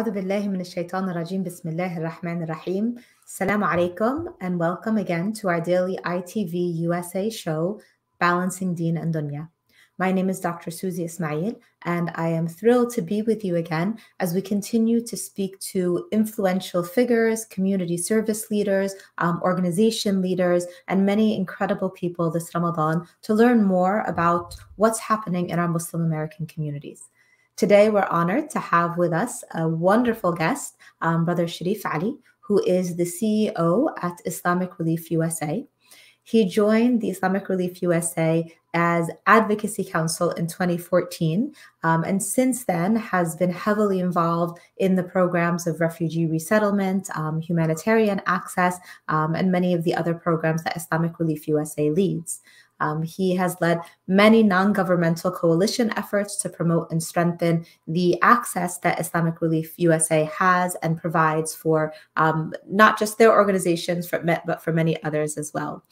أعوذ بالله من الشيطان الرجيم بسم الله الرحمن الرحيم. Assalamu alaikum and welcome again to our daily ITV USA show, Balancing Deen and Dunya. My name is Dr. Suzy Ismail and I am thrilled to be with you again as we continue to speak to influential figures, community service leaders, organization leaders, and many incredible people this Ramadan to learn more about what's happening in our Muslim American communities. Today, we're honored to have with us a wonderful guest, Brother Sharif Aly, who is the CEO at Islamic Relief USA. He joined the Islamic Relief USA as Advocacy Council in 2014, and since then has been heavily involved in the programs of refugee resettlement, humanitarian access, and many of the other programs that Islamic Relief USA leads. He has led many non-governmental coalition efforts to promote and strengthen the access that Islamic Relief USA has and provides for not just their organizations, but for many others as well.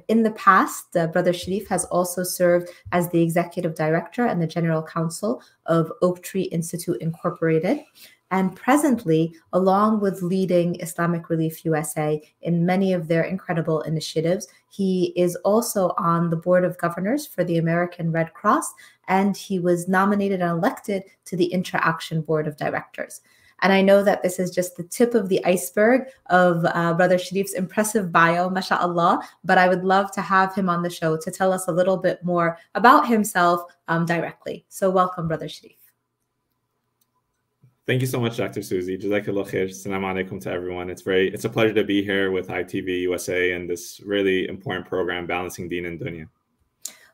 In the past, Brother Sharif has also served as the Executive Director and the General Counsel of Oak Tree Institute Incorporated. And presently, along with leading Islamic Relief USA in many of their incredible initiatives, he is also on the Board of Governors for the American Red Cross, and he was nominated and elected to the Interaction Board of Directors. And I know that this is just the tip of the iceberg of Brother Sharif's impressive bio, mashallah, but I would love to have him on the show to tell us a little bit more about himself directly. So welcome, Brother Sharif. Thank you so much, Dr. Suzy. Jazakallah khair. Assalamu alaikum to everyone. It's a pleasure to be here with ITV USA and this really important program, Balancing Deen and Dunya.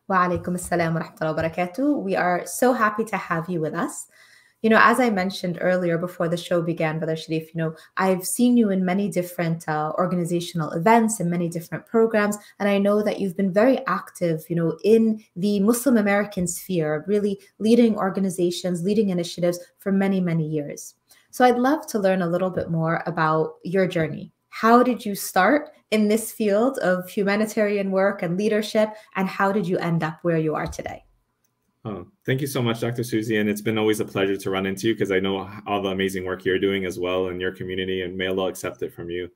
Wa alaikum assalam wa rahmatullahi wa barakatuh. We are so happy to have you with us. You know, as I mentioned earlier before the show began, Brother Sharif, you know, I've seen you in many different organizational events and many different programs, and I know that you've been very active, you know, in the Muslim American sphere, really leading organizations, leading initiatives for many, many years. So I'd love to learn a little bit more about your journey. How did you start in this field of humanitarian work and leadership, and how did you end up where you are today? Oh, thank you so much, Dr. Suzy. And it's been always a pleasure to run into you because I know all the amazing work you're doing as well in your community, and may Allah accept it from you.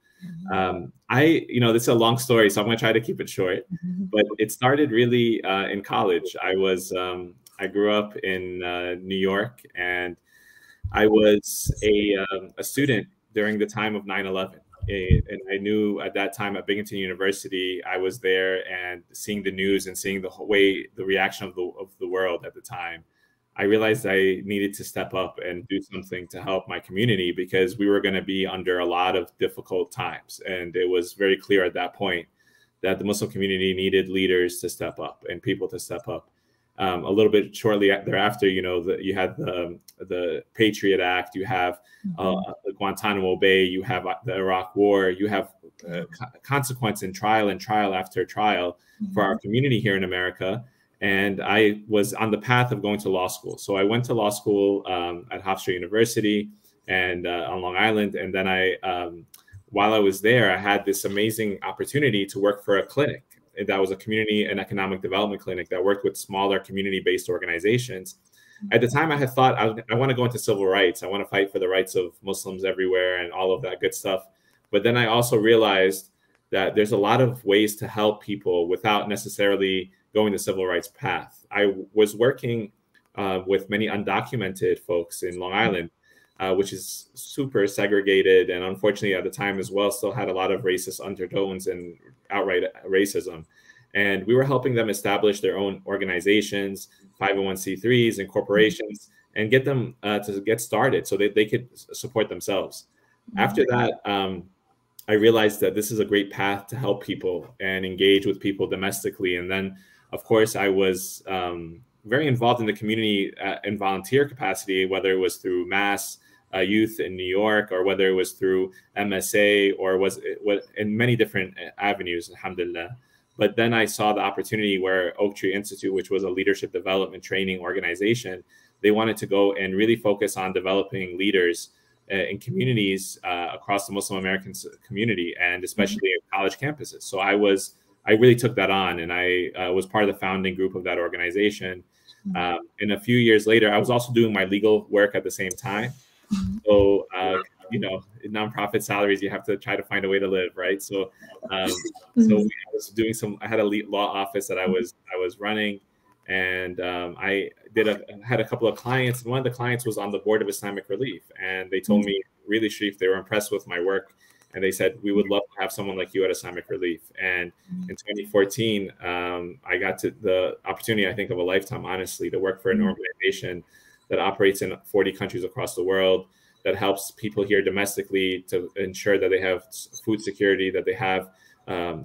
You know, this is a long story, so I'm going to try to keep it short, but it started really in college. I grew up in New York, and I was a student during the time of 9/11. And I knew at that time at Binghamton University, I was there and seeing the news and seeing the reaction of the world at the time. I realized I needed to step up and do something to help my community because we were going to be under a lot of difficult times. And it was very clear at that point that the Muslim community needed leaders to step up and people to step up. A little bit shortly thereafter, you know, you had the Patriot Act, you have the Guantanamo Bay, you have the Iraq War, you have consequence and trial after trial for our community here in America. And I was on the path of going to law school. So I went to law school at Hofstra University and on Long Island. And then while I was there, I had this amazing opportunity to work for a clinic. That was a community and economic development clinic that worked with smaller community-based organizations. At the time, I had thought, I want to go into civil rights. I want to fight for the rights of Muslims everywhere and all of that good stuff. But then I also realized that there's a lot of ways to help people without necessarily going the civil rights path. I was working with many undocumented folks in Long Island, which is super segregated, and unfortunately at the time as well still had a lot of racist undertones and outright racism. And we were helping them establish their own organizations, 501c3s and corporations, and get them to get started so that they could support themselves. After that, I realized that this is a great path to help people and engage with people domestically. And then, of course, I was very involved in the community in volunteer capacity, whether it was through Mass Youth in New York, or whether it was through MSA, or was in many different avenues, alhamdulillah. But then I saw the opportunity where Oak Tree Institute, which was a leadership development training organization, they wanted to go and really focus on developing leaders in communities across the Muslim American community, and especially at college campuses. So I really took that on, and I was part of the founding group of that organization. And a few years later, I was also doing my legal work at the same time. So, you know, in nonprofit salaries, you have to try to find a way to live, right? So, so I was doing I had a law office that I was running, and I had a couple of clients, and one of the clients was on the board of Islamic Relief, and they told me, really, Sharif, they were impressed with my work, and they said, we would love to have someone like you at Islamic Relief. And in 2014, I got to the opportunity, I think, of a lifetime, honestly, to work for an organization that operates in 40 countries across the world, that helps people here domestically to ensure that they have food security, that they have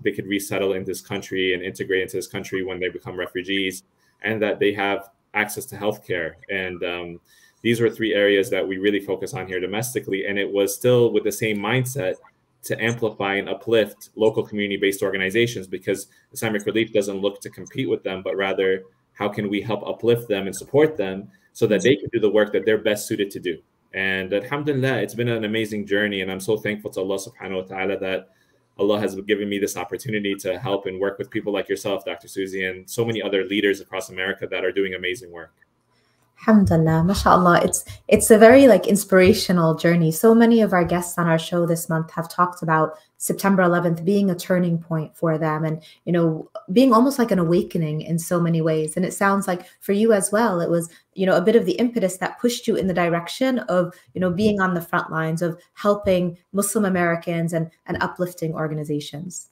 they could resettle in this country and integrate into this country when they become refugees, and that they have access to healthcare. And these were three areas that we really focus on here domestically. And it was still with the same mindset to amplify and uplift local community-based organizations, because Islamic Relief doesn't look to compete with them, but rather how can we help uplift them and support them so that they can do the work that they're best suited to do. And alhamdulillah, it's been an amazing journey. And I'm so thankful to Allah subhanahu wa ta'ala that Allah has given me this opportunity to help and work with people like yourself, Dr. Suzy, and so many other leaders across America that are doing amazing work. Alhamdulillah, mashallah. It's a very inspirational journey. So many of our guests on our show this month have talked about September 11th being a turning point for them, and being almost like an awakening in so many ways. And it sounds like for you as well, it was a bit of the impetus that pushed you in the direction of being on the front lines of helping Muslim Americans and uplifting organizations.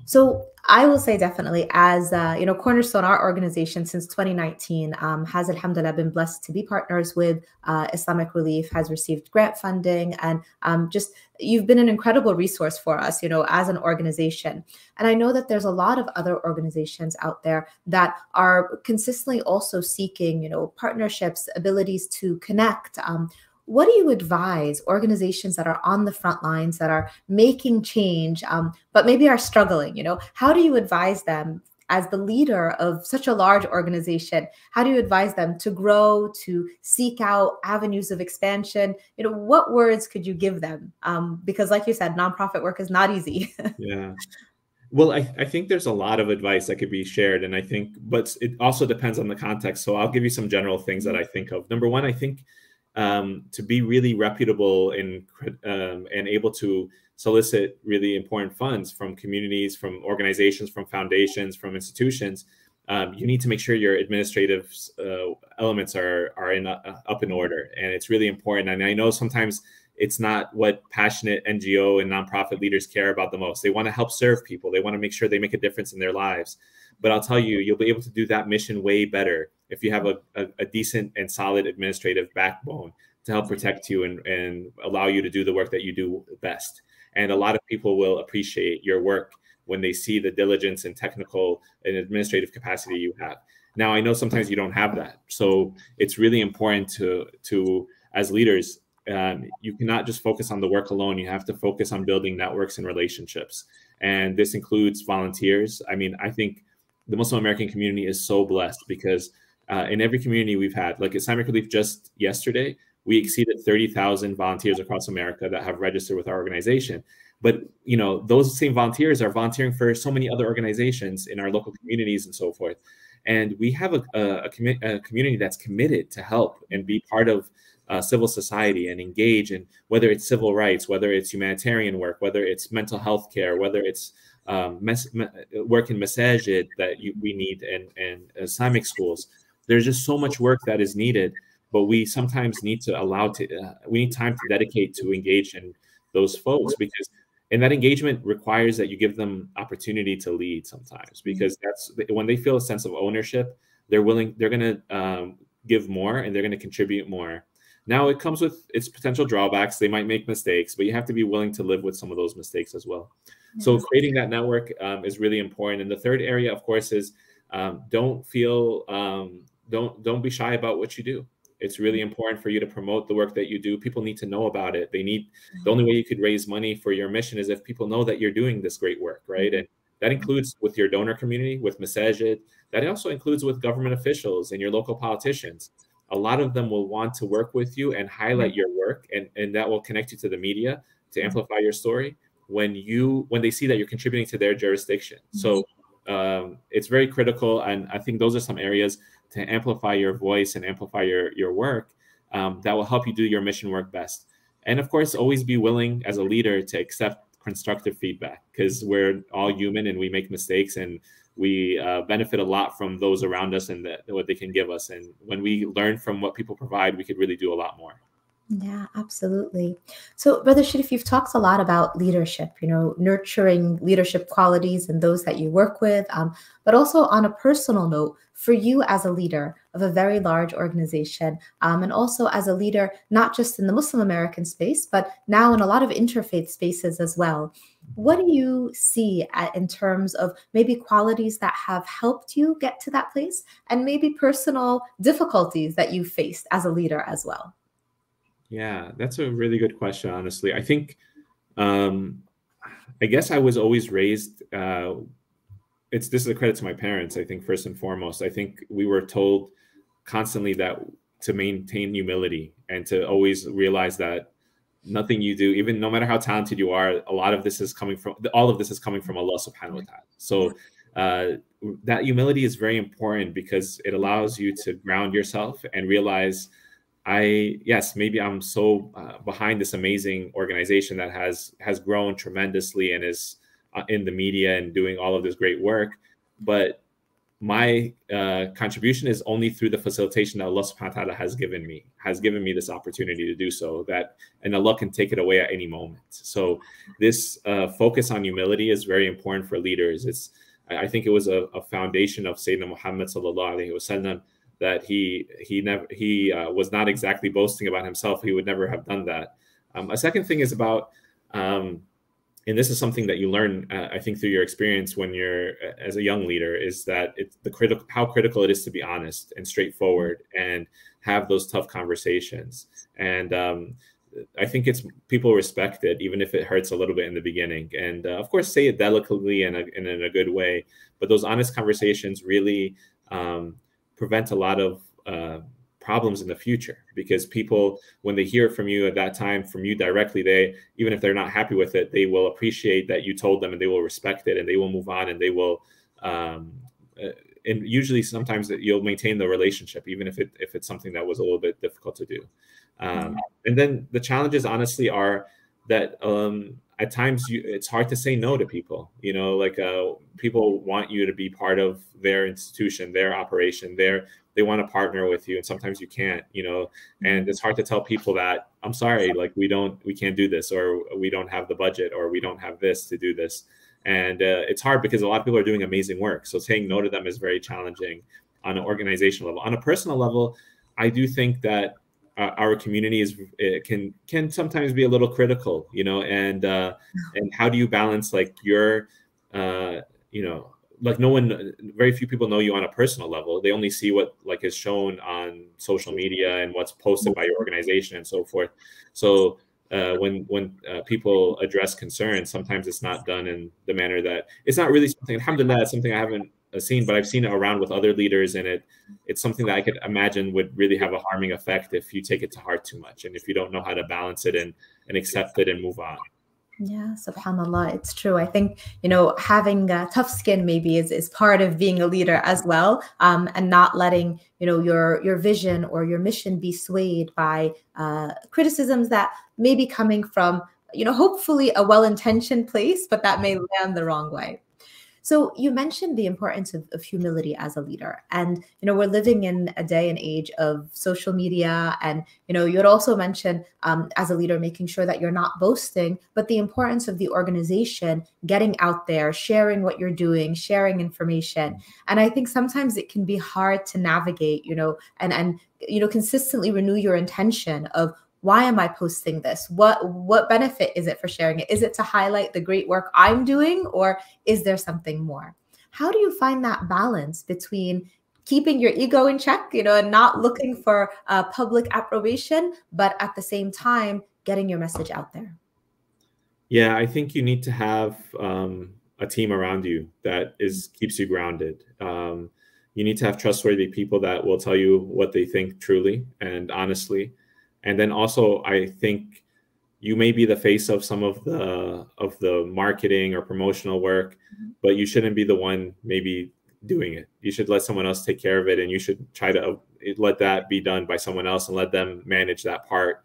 So I will say definitely, as Cornerstone, our organization since 2019 has alhamdulillah been blessed to be partners with Islamic Relief, has received grant funding, and just you've been an incredible resource for us, as an organization. And I know that there's a lot of other organizations out there that are consistently also seeking, partnerships, abilities to connect. What do you advise organizations that are on the front lines, that are making change, but maybe are struggling? How do you advise them as the leader of such a large organization? How do you advise them to grow, to seek out avenues of expansion? What words could you give them? Because like you said, nonprofit work is not easy. Yeah. Well, I think there's a lot of advice that could be shared. And I think, but it also depends on the context. So I'll give you some general things that I think of. Number one, I think to be really reputable and able to solicit really important funds from communities, from organizations, from foundations, from institutions, you need to make sure your administrative elements are up in order. And it's really important. And I know sometimes it's not what passionate NGO and nonprofit leaders care about the most. They want to help serve people. They want to make sure they make a difference in their lives. But I'll tell you, you'll be able to do that mission way better if you have a decent and solid administrative backbone to help protect you and allow you to do the work that you do best. And a lot of people will appreciate your work when they see the diligence and technical and administrative capacity you have. Now, I know sometimes you don't have that. So it's really important to as leaders, you cannot just focus on the work alone. You have to focus on building networks and relationships. And this includes volunteers. I mean, I think the Muslim American community is so blessed because in every community we've had, like Islamic Relief just yesterday, we exceeded 30,000 volunteers across America that have registered with our organization. But, those same volunteers are volunteering for so many other organizations in our local communities and so forth. And we have a community that's committed to help and be part of civil society and engage in whether it's civil rights, whether it's humanitarian work, whether it's mental health care, whether it's work in masajid that we need and Islamic schools. There's just so much work that is needed, but we sometimes need to we need time to dedicate to engage in those folks, because and that engagement requires that you give them opportunity to lead sometimes, because that's when they feel a sense of ownership, they're going to give more and they're going to contribute more. Now, it comes with its potential drawbacks. They might make mistakes, but you have to be willing to live with some of those mistakes as well. So creating that network is really important. And the third area, of course, is don't be shy about what you do. It's really important for you to promote the work that you do. People need to know about it. The only way you could raise money for your mission is if people know that you're doing this great work, right? And that includes with your donor community, with masajid. That also includes with government officials and your local politicians. A lot of them will want to work with you and highlight your work, and that will connect you to the media to amplify your story when they see that you're contributing to their jurisdiction. So it's very critical, and I think those are some areas to amplify your voice and amplify your work. that will help you do your mission work best. And of course, always be willing as a leader to accept constructive feedback, because we're all human and we make mistakes, and we benefit a lot from those around us and what they can give us. And when we learn from what people provide, we could really do a lot more. Yeah, absolutely. So, Brother Sharif, you've talked a lot about leadership, nurturing leadership qualities and those that you work with, but also on a personal note, for you as a leader of a very large organization, and also as a leader, not just in the Muslim American space, but now in a lot of interfaith spaces as well. What do you see in terms of maybe qualities that have helped you get to that place, and maybe personal difficulties that you faced as a leader as well? Yeah, that's a really good question, honestly. I think, I guess I was always raised, this is a credit to my parents, I think, first and foremost. I think we were told constantly that to maintain humility and to always realize that nothing you do, even no matter how talented you are, all of this is coming from Allah subhanahu wa ta'ala. So that humility is very important, because it allows you to ground yourself and realize, maybe I'm so behind this amazing organization that has grown tremendously and is in the media and doing all of this great work, but my contribution is only through the facilitation that Allah subhanahu wa ta'ala has given me this opportunity to do so, and Allah can take it away at any moment. So this focus on humility is very important for leaders. I think it was a foundation of Sayyidina Muhammad sallallahu alaihi wasallam, that he was not exactly boasting about himself. He would never have done that. A second thing is about, and this is something that you learn, I think, through your experience when you're as a young leader, is that how critical it is to be honest and straightforward and have those tough conversations. And I think people respect it, even if it hurts a little bit in the beginning. And of course, say it delicately and in a good way. But those honest conversations really prevent a lot of problems in the future, because people, when they hear from you at that time, from you directly, even if they're not happy with it, they will appreciate that you told them, and they will respect it, and they will move on, and they will and usually sometimes you'll maintain the relationship, even if it's something that was a little bit difficult to do. And then the challenges, honestly, are that at times it's hard to say no to people. People want you to be part of their institution, their operation, they want to partner with you, and sometimes you can't, and it's hard to tell people that, I'm sorry, we can't do this, or we don't have the budget, or we don't have this to do this. And it's hard because a lot of people are doing amazing work. So saying no to them is very challenging on an organizational level. On a personal level, I do think that our community can sometimes be a little critical, and how do you balance very few people know you on a personal level. They only see what is shown on social media and what's posted by your organization and so forth. So when people address concerns, sometimes it's not done in the manner that it's not really something. Alhamdulillah, it's something I haven't seen, but I've seen it around with other leaders, and it's something that I could imagine would really have a harming effect if you take it to heart too much, and if you don't know how to balance it and accept it and move on. Yeah, subhanallah, it's true. I think, having tough skin maybe is part of being a leader as well, and not letting, your vision or your mission be swayed by criticisms that may be coming from, hopefully a well-intentioned place, but that may land the wrong way. So you mentioned the importance of humility as a leader. And, we're living in a day and age of social media. And, you had also mentioned as a leader, making sure that you're not boasting, but the importance of the organization getting out there, sharing what you're doing, sharing information. And I think sometimes it can be hard to navigate, and consistently renew your intention of, why am I posting this? What benefit is it for sharing it? Is it to highlight the great work I'm doing, or is there something more? How do you find that balance between keeping your ego in check, and not looking for public approbation, but at the same time, getting your message out there? Yeah, I think you need to have a team around you that keeps you grounded. You need to have trustworthy people that will tell you what they think truly and honestly. And then also, I think you may be the face of some of the marketing or promotional work, but you shouldn't be the one maybe doing it. You should let someone else take care of it, and you should try to let that be done by someone else and let them manage that part.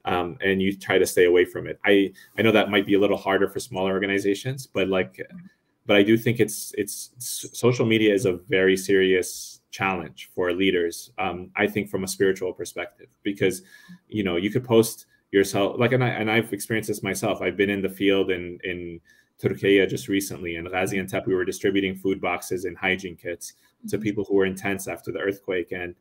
And you try to stay away from it. I know that might be a little harder for smaller organizations, but I do think social media is a very serious challenge for leaders. I think from a spiritual perspective, because you could post yourself, and I've experienced this myself. I've been in the field in Turkey just recently. In Gaziantep, we were distributing food boxes and hygiene kits to people who were in tents after the earthquake, and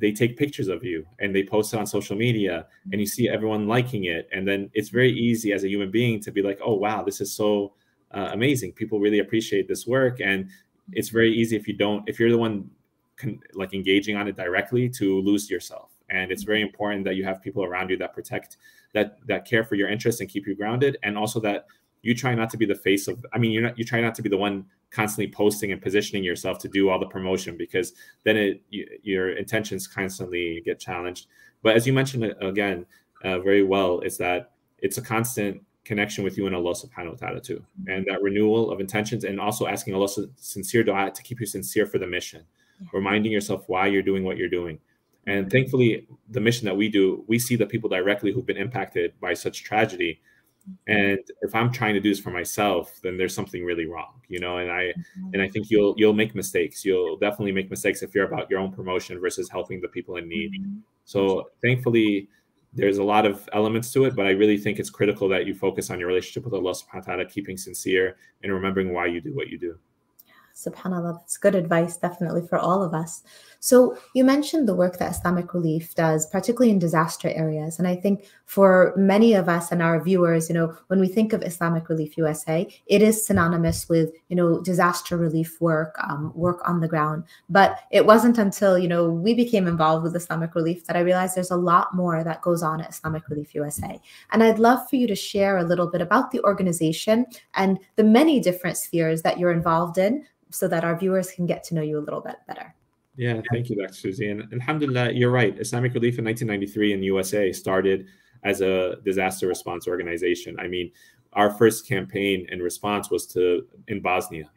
they take pictures of you and they post it on social media, and you see everyone liking it, and then it's very easy as a human being to be like, oh wow, this is so amazing, people really appreciate this work. And it's very easy if you're the one engaging on it directly, to lose yourself. And it's very important that you have people around you that protect, that care for your interests and keep you grounded, and also that you try not to be the face of, you try not to be the one constantly posting and positioning yourself to do all the promotion, because then your intentions constantly get challenged. But as you mentioned again very well, is that it's a constant connection with you and Allah subhanahu wa ta'ala too. And that renewal of intentions, and also asking Allah sincere dua to keep you sincere for the mission, reminding yourself why you're doing what you're doing. And thankfully, the mission that we do, we see the people directly who've been impacted by such tragedy. And if I'm trying to do this for myself, then there's something really wrong, and I think you'll make mistakes. You'll definitely make mistakes if you're about your own promotion versus helping the people in need. So thankfully, there's a lot of elements to it, but I really think it's critical that you focus on your relationship with Allah subhanahu wa ta'ala, keeping sincere and remembering why you do what you do. SubhanAllah, that's good advice, definitely for all of us. So you mentioned the work that Islamic Relief does, particularly in disaster areas. And I think for many of us and our viewers, when we think of Islamic Relief USA, it is synonymous with, disaster relief work, work on the ground. But it wasn't until, we became involved with Islamic Relief that I realized there's a lot more that goes on at Islamic Relief USA. And I'd love for you to share a little bit about the organization and the many different spheres that you're involved in, so that our viewers can get to know you a little bit better. Yeah, thank you, Dr. Suzy. And alhamdulillah, you're right. Islamic Relief in 1993 in USA started as a disaster response organization. Our first campaign and response was in Bosnia,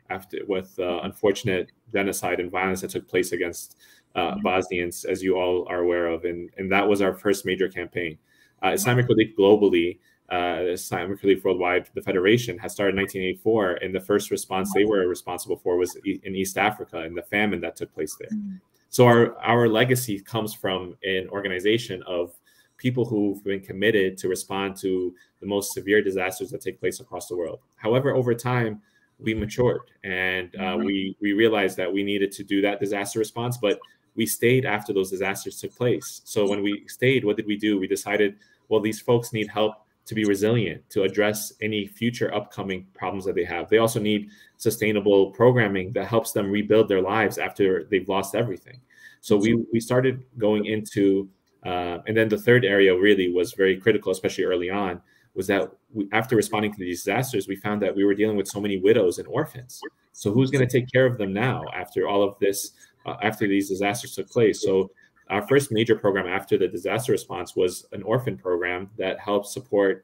with unfortunate genocide and violence that took place against Bosnians, as you all are aware of. And that was our first major campaign. Islamic Relief globally, Islamic Relief Worldwide, the Federation, has started in 1984, and the first response they were responsible for was in East Africa, and the famine that took place there. So our legacy comes from an organization of people who've been committed to respond to the most severe disasters that take place across the world. However, over time, we matured, and we realized that we needed to do that disaster response, but we stayed after those disasters took place. So when we stayed, what did we do? We decided, well, these folks need help to be resilient, to address any future upcoming problems that they have. They also need sustainable programming that helps them rebuild their lives after they've lost everything. So we started going into, and then the third area really was very critical, especially early on, was that after responding to these disasters, we found that we were dealing with so many widows and orphans. So who's going to take care of them now after all of this, after these disasters took place? So our first major program after the disaster response was an orphan program that helps support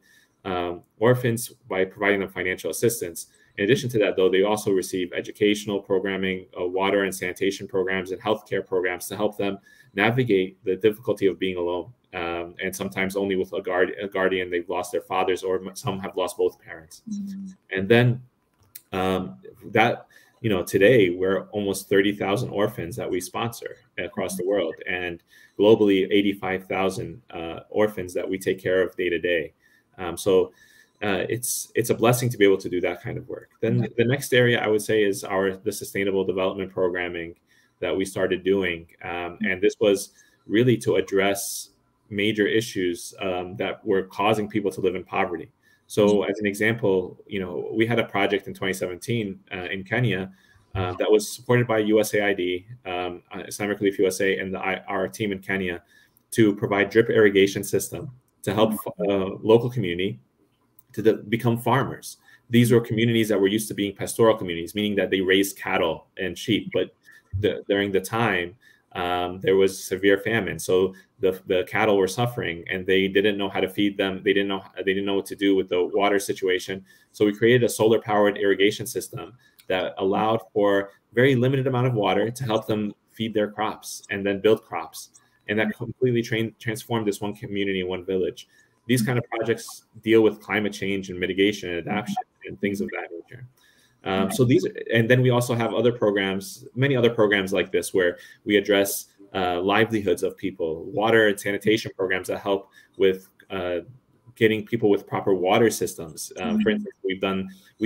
orphans by providing them financial assistance. In addition to that, though, they also receive educational programming, water and sanitation programs, and healthcare programs to help them navigate the difficulty of being alone. And sometimes only with a guardian, they've lost their fathers, or some have lost both parents. And then today we're almost 30,000 orphans that we sponsor across the world, and globally 85,000 orphans that we take care of day to day. So it's a blessing to be able to do that kind of work. Then the next area I would say is the sustainable development programming that we started doing, and this was really to address major issues that were causing people to live in poverty. So as an example, we had a project in 2017 in Kenya that was supported by USAID, Islamic Relief USA, and our team in Kenya to provide drip irrigation system to help local community to become farmers. These were communities that were used to being pastoral communities, meaning that they raised cattle and sheep. But during the time, there was severe famine, so the cattle were suffering, and they didn't know how to feed them. They didn't know what to do with the water situation. So we created a solar-powered irrigation system that allowed for very limited amount of water to help them feed their crops and then build crops. And that completely transformed this one community, one village. These kind of projects deal with climate change and mitigation and adaptation and things of that nature. And then we also have other programs, many other programs like this, where we address livelihoods of people, water and sanitation programs that help with getting people with proper water systems. For instance, we've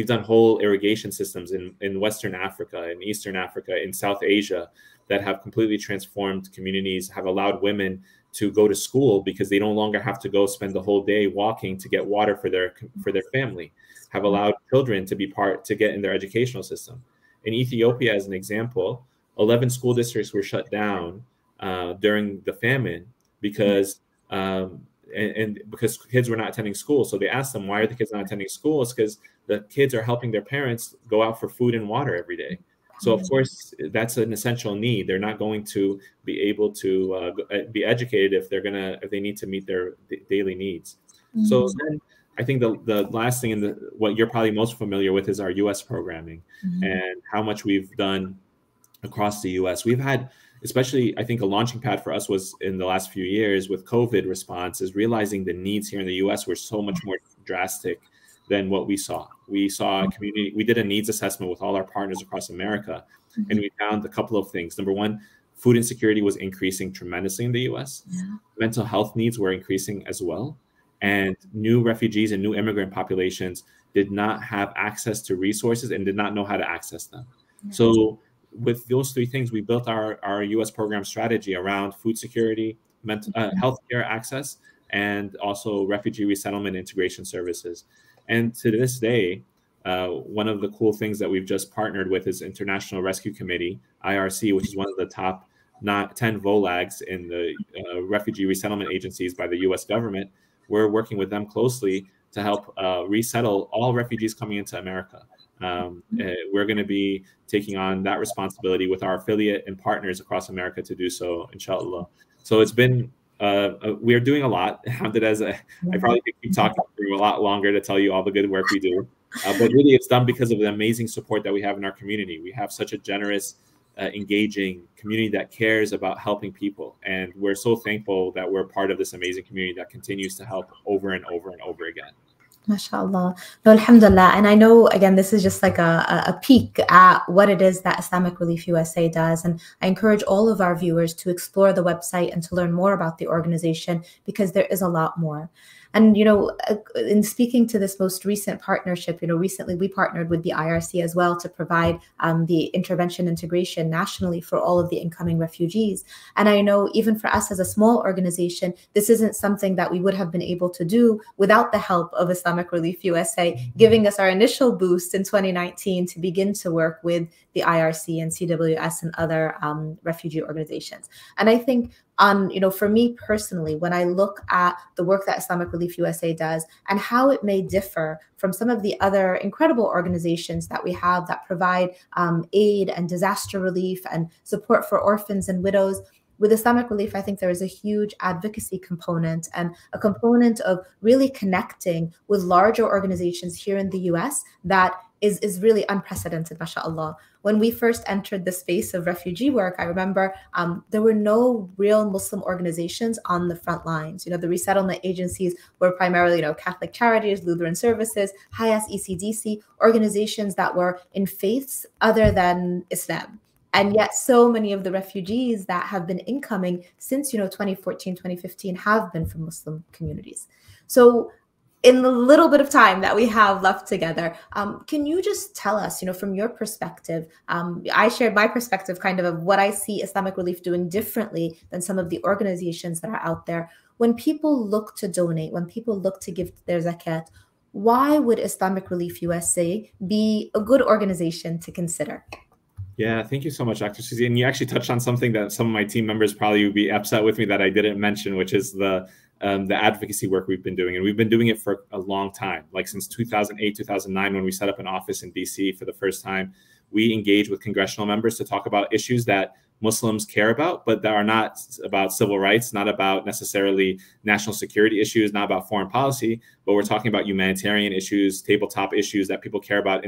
done whole irrigation systems in Western Africa, in Eastern Africa, in South Asia, that have completely transformed communities, have allowed women to go to school because they no longer have to go spend the whole day walking to get water for their family, have allowed children to get in their educational system. In Ethiopia, as an example, 11 school districts were shut down during the famine because because kids were not attending school. So they asked them, why are the kids not attending school? It's because the kids are helping their parents go out for food and water every day. So of course, that's an essential need. They're not going to be able to be educated if they need to meet their daily needs. So then I think the last thing, what you're probably most familiar with, is our U.S. programming and how much we've done across the U.S. We've had, especially, I think a launching pad for us was in the last few years with COVID response, is realizing the needs here in the U.S. were so much more drastic than what we saw. We saw a community, we did a needs assessment with all our partners across America, and we found a couple of things. Number one, food insecurity was increasing tremendously in the US. Mental health needs were increasing as well. And new refugees and new immigrant populations did not have access to resources and did not know how to access them. So with those three things, we built our US program strategy around food security, mental healthcare access, and also refugee resettlement integration services. And to this day, one of the cool things that we've just partnered with is International Rescue Committee, IRC, which is one of the top 10 VOLAGs in the refugee resettlement agencies by the US government. We're working with them closely to help resettle all refugees coming into America. We're going to be taking on that responsibility with our affiliate and partners across America to do so, inshallah. So it's been, we're doing a lot. I probably could keep talking for a lot longer to tell you all the good work we do. But really, it's done because of the amazing support that we have in our community. We have such a generous, engaging community that cares about helping people. And we're so thankful that we're part of this amazing community that continues to help over and over and over again. MashaAllah. No, alhamdulillah. And I know, again, this is just like a peek at what it is that Islamic Relief USA does. And I encourage all of our viewers to explore the website and to learn more about the organization, because there is a lot more. And, you know, in speaking to this most recent partnership, you know, recently we partnered with the IRC as well to provide the intervention integration nationally for all of the incoming refugees. And I know even for us as a small organization, this isn't something that we would have been able to do without the help of Islamic Relief USA, giving us our initial boost in 2019 to begin to work with the IRC and CWS and other refugee organizations. And I think for me personally, when I look at the work that Islamic Relief USA does and how it may differ from some of the other incredible organizations that we have that provide aid and disaster relief and support for orphans and widows, with Islamic Relief, I think there is a huge advocacy component and a component of really connecting with larger organizations here in the US that is really unprecedented, mashallah. When we first entered the space of refugee work, I remember there were no real Muslim organizations on the front lines. You know, the resettlement agencies were primarily, Catholic Charities, Lutheran Services, HIAS, ECDC, organizations that were in faiths other than Islam. And yet so many of the refugees that have been incoming since, 2014, 2015 have been from Muslim communities. So in the little bit of time that we have left together, can you just tell us, from your perspective, I shared my perspective kind of what I see Islamic Relief doing differently than some of the organizations that are out there. When people look to donate, when people look to give their zakat, why would Islamic Relief USA be a good organization to consider? Yeah, thank you so much, Dr. Suzy. And you actually touched on something that some of my team members probably would be upset with me that I didn't mention, which is the advocacy work we've been doing. And we've been doing it for a long time, like since 2008, 2009, when we set up an office in DC for the first time. We engage with congressional members to talk about issues that Muslims care about, but that are not about civil rights, not about necessarily national security issues, not about foreign policy, but we're talking about humanitarian issues, tabletop issues that people care about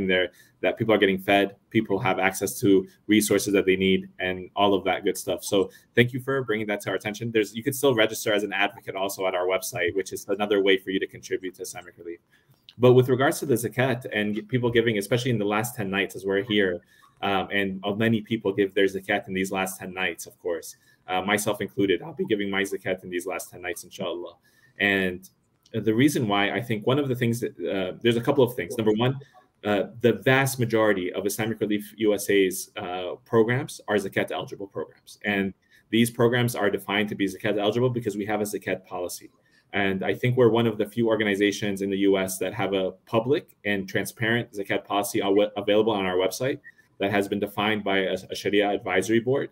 that people are getting fed, people have access to resources that they need, and all of that good stuff. So thank you for bringing that to our attention. You could still register as an advocate also at our website, which is another way for you to contribute to Islamic Relief. But with regards to the zakat and people giving, especially in the last 10 nights as we're here, and many people give their zakat in these last 10 nights, of course, myself included. I'll be giving my zakat in these last 10 nights, inshallah. And the reason why, I think one of the things that, there's a couple of things. Number one, the vast majority of Islamic Relief USA's programs are zakat eligible programs. And these programs are defined to be zakat eligible because we have a zakat policy. And I think we're one of the few organizations in the US that have a public and transparent zakat policy available on our website that has been defined by a Sharia advisory board,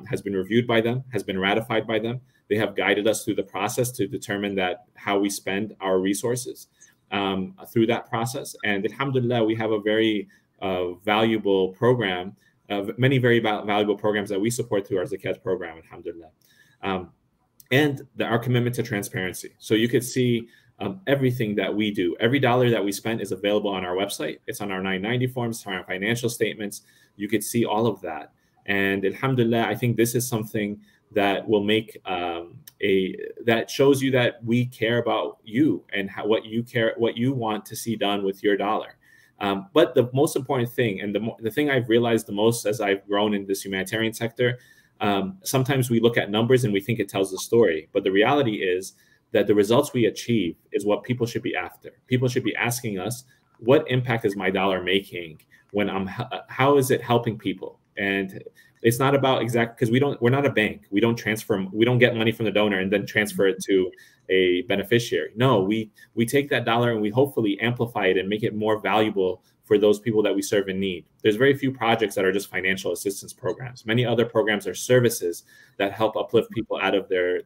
has been reviewed by them, has been ratified by them. They have guided us through the process to determine that how we spend our resources through that process. And alhamdulillah, we have a very valuable program, many very valuable programs that we support through our zakat program, alhamdulillah. And our commitment to transparency. So you could see everything that we do. Every dollar that we spend is available on our website. It's on our 990 forms, it's on our financial statements. You could see all of that. And alhamdulillah, I think this is something that will make that shows you that we care about you and what you want to see done with your dollar. But the most important thing, and the thing I've realized the most as I've grown in this humanitarian sector, sometimes we look at numbers and we think it tells the story. But the reality is that the results we achieve is what people should be after. People should be asking us, what impact is my dollar making when how is it helping people? And it's not about because we're not a bank. We don't get money from the donor and then transfer it to a beneficiary. No, we take that dollar and we hopefully amplify it and make it more valuable for those people that we serve in need. There's very few projects that are just financial assistance programs. Many other programs are services that help uplift people out of their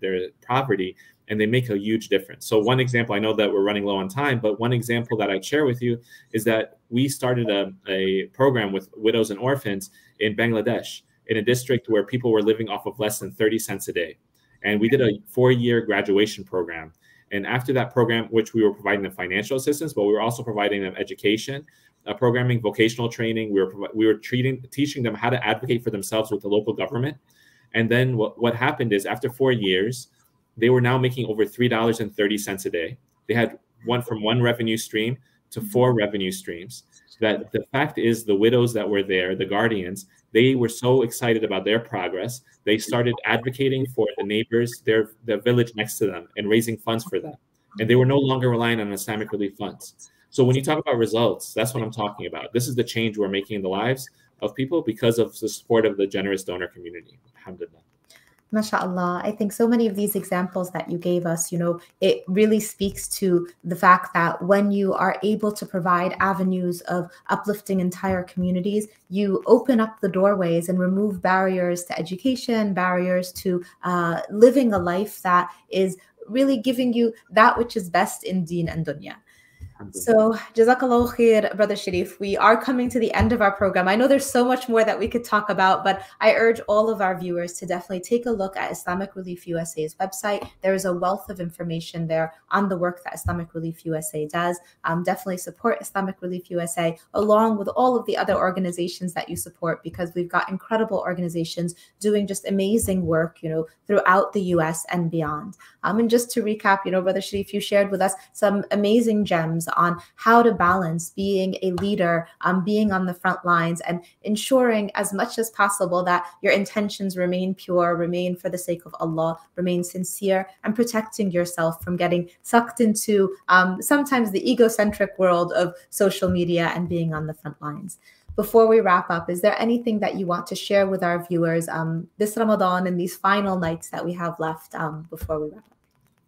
poverty, and they make a huge difference. So one example, I know that we're running low on time, but one example that I'd share with you is that we started a program with widows and orphans in Bangladesh, in a district where people were living off of less than 30 cents a day. And we did a 4-year graduation program. And after that program, which we were providing them financial assistance, but we were also providing them education, programming, vocational training. We were teaching them how to advocate for themselves with the local government. And then what happened is after 4 years, they were now making over $3.30 a day. They had from one revenue stream to 4 revenue streams. That the fact is the widows that were there, the guardians, they were so excited about their progress. They started advocating for the neighbors, their village next to them, and raising funds for them. And they were no longer relying on Islamic Relief funds. So when you talk about results, that's what I'm talking about. This is the change we're making in the lives of people because of the support of the generous donor community. Alhamdulillah. MashaAllah. I think so many of these examples that you gave us, it really speaks to the fact that when you are able to provide avenues of uplifting entire communities, you open up the doorways and remove barriers to education, barriers to living a life that is really giving you that which is best in Deen and Dunya. So, Jazakallah khair, Brother Sharif. We are coming to the end of our program. I know there's so much more that we could talk about, but I urge all of our viewers to definitely take a look at Islamic Relief USA's website. There is a wealth of information there on the work that Islamic Relief USA does. Definitely support Islamic Relief USA along with all of the other organizations that you support, because we've got incredible organizations doing just amazing work, throughout the US and beyond. And just to recap, Brother Sharif, you shared with us some amazing gems on how to balance being a leader, being on the front lines, and ensuring as much as possible that your intentions remain pure, remain for the sake of Allah, remain sincere, and protecting yourself from getting sucked into sometimes the egocentric world of social media and being on the front lines. Before we wrap up, is there anything that you want to share with our viewers this Ramadan and these final nights that we have left before we wrap up?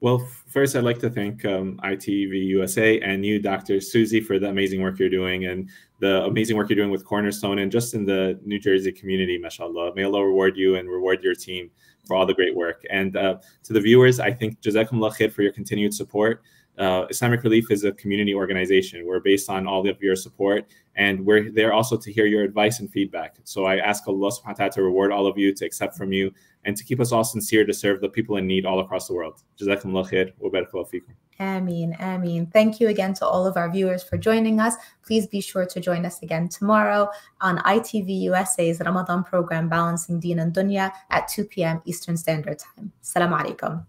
Well, first, I'd like to thank iTVusa and you, Dr. Suzy, for the amazing work you're doing and the amazing work you're doing with Cornerstone and just in the New Jersey community, mashallah. May Allah reward you and reward your team for all the great work. And to the viewers, I think Jazakumullah khair for your continued support. Islamic Relief is a community organization. We're based on all of your support, and we're there also to hear your advice and feedback. So I ask Allah subhanahu wa ta'ala to reward all of you, to accept from you, and to keep us all sincere to serve the people in need all across the world. Jazakumullah khair wa barakallahu feekum. Ameen, ameen. Thank you again to all of our viewers for joining us. Please be sure to join us again tomorrow on iTVusa's Ramadan program, Balancing Deen and Dunya, at 2 p.m. Eastern Standard Time. Assalamu alaikum.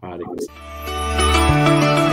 Wa alaikum.